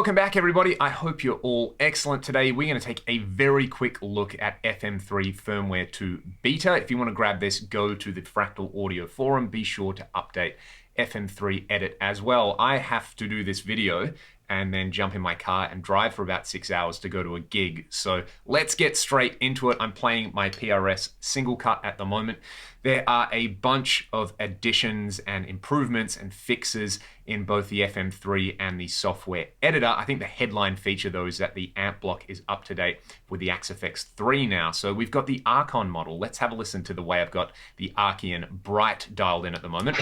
Welcome back, everybody. I hope you're all excellent. Today, we're going to take a very quick look at FM3 Firmware 2 Beta. If you want to grab this, go to the Fractal Audio Forum. Be sure to update FM3 Edit as well. I have to do this video and then jump in my car and drive for about 6 hours to go to a gig. So let's get straight into it. I'm playing my PRS single cut at the moment. There are a bunch of additions and improvements and fixes in both the FM3 and the software editor. I think the headline feature though is that the amp block is up to date with the Axe-FX 3 now. So we've got the Archon model. Let's have a listen to the way I've got the Archean Bright dialed in at the moment.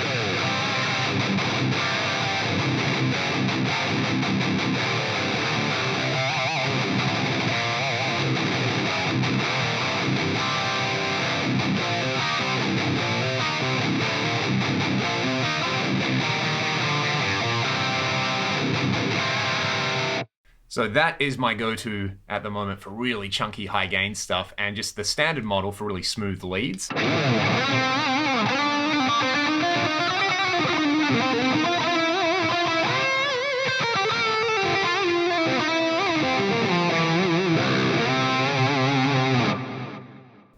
So that is my go-to at the moment for really chunky high gain stuff, and just the standard model for really smooth leads.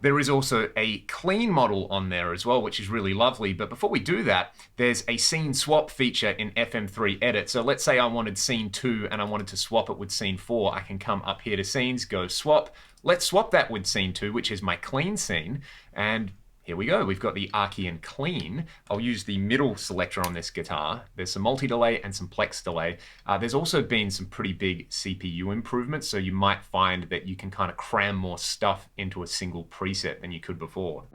There is also a clean model on there as well, which is really lovely. But before we do that, there's a scene swap feature in FM3 Edit. So let's say I wanted scene 2 and I wanted to swap it with scene 4. I can come up here to scenes, go swap. Let's swap that with scene 2, which is my clean scene. And here we go. We've got the Archean Clean. I'll use the middle selector on this guitar. There's some multi-delay and some plex delay. There's also been some pretty big CPU improvements, so you might find that you can kind of cram more stuff into a single preset than you could before.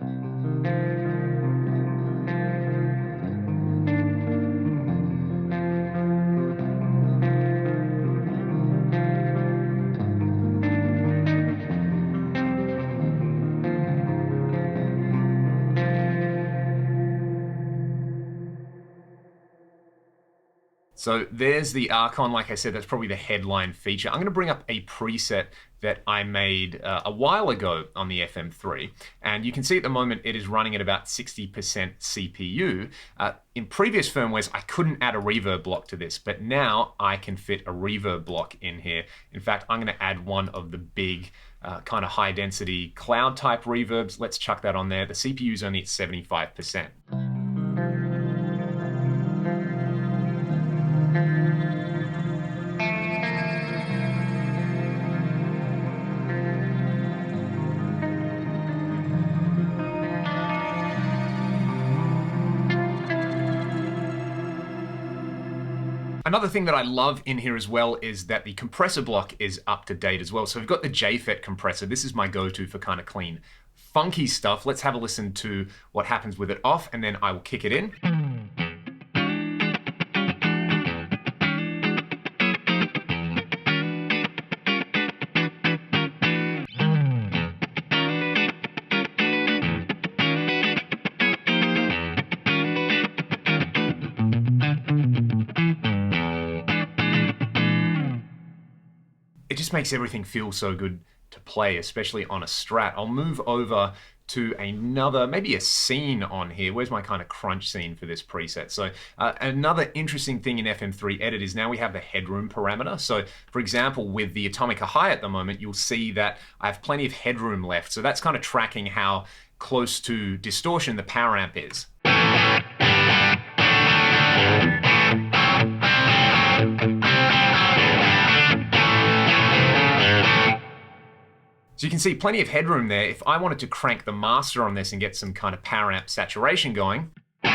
So there's the Archon. Like I said, that's probably the headline feature. I'm going to bring up a preset that I made a while ago on the FM3. And you can see at the moment it is running at about 60% CPU. In previous firmwares, I couldn't add a reverb block to this, but now I can fit a reverb block in here. In fact, I'm going to add one of the big kind of high density cloud type reverbs. Let's chuck that on there. The CPU is only at 75%. Another thing that I love in here as well is that the compressor block is up to date as well. So we've got the JFET compressor. This is my go-to for kind of clean, funky stuff. Let's have a listen to what happens with it off, and then I will kick it in. It just makes everything feel so good to play, especially on a Strat. I'll move over to another, maybe a scene on here. Where's my kind of crunch scene for this preset? So another interesting thing in FM3 Edit is now we have the Headroom parameter. So for example, with the Atomica High at the moment, you'll see that I have plenty of headroom left. So that's kind of tracking how close to distortion the power amp is. So you can see plenty of headroom there. If I wanted to crank the master on this and get some kind of power amp saturation going, and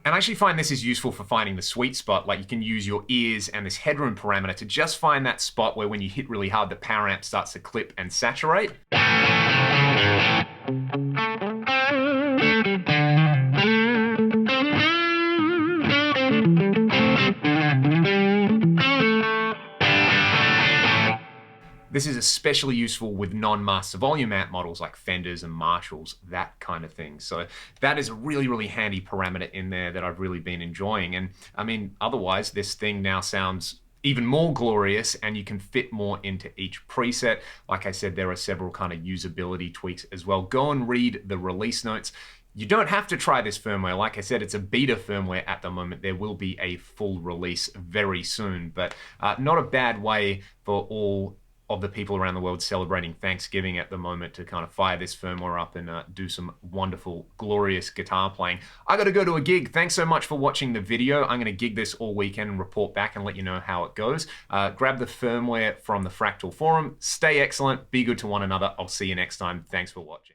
I actually find this is useful for finding the sweet spot. Like you can use your ears and this headroom parameter to just find that spot where when you hit really hard, the power amp starts to clip and saturate. This is especially useful with non-master volume amp models like Fenders and Marshalls, that kind of thing. So that is a really, really handy parameter in there that I've really been enjoying. And I mean, otherwise, this thing now sounds even more glorious, and you can fit more into each preset. Like I said, there are several kind of usability tweaks as well. Go and read the release notes. You don't have to try this firmware. Like I said, it's a beta firmware at the moment. There will be a full release very soon, but not a bad way for all of the people around the world celebrating Thanksgiving at the moment to kind of fire this firmware up and do some wonderful, glorious guitar playing. I got to go to a gig. Thanks so much for watching the video. I'm going to gig this all weekend and report back and let you know how it goes. Grab the firmware from the Fractal forum. Stay excellent. Be good to one another. I'll see you next time. Thanks for watching.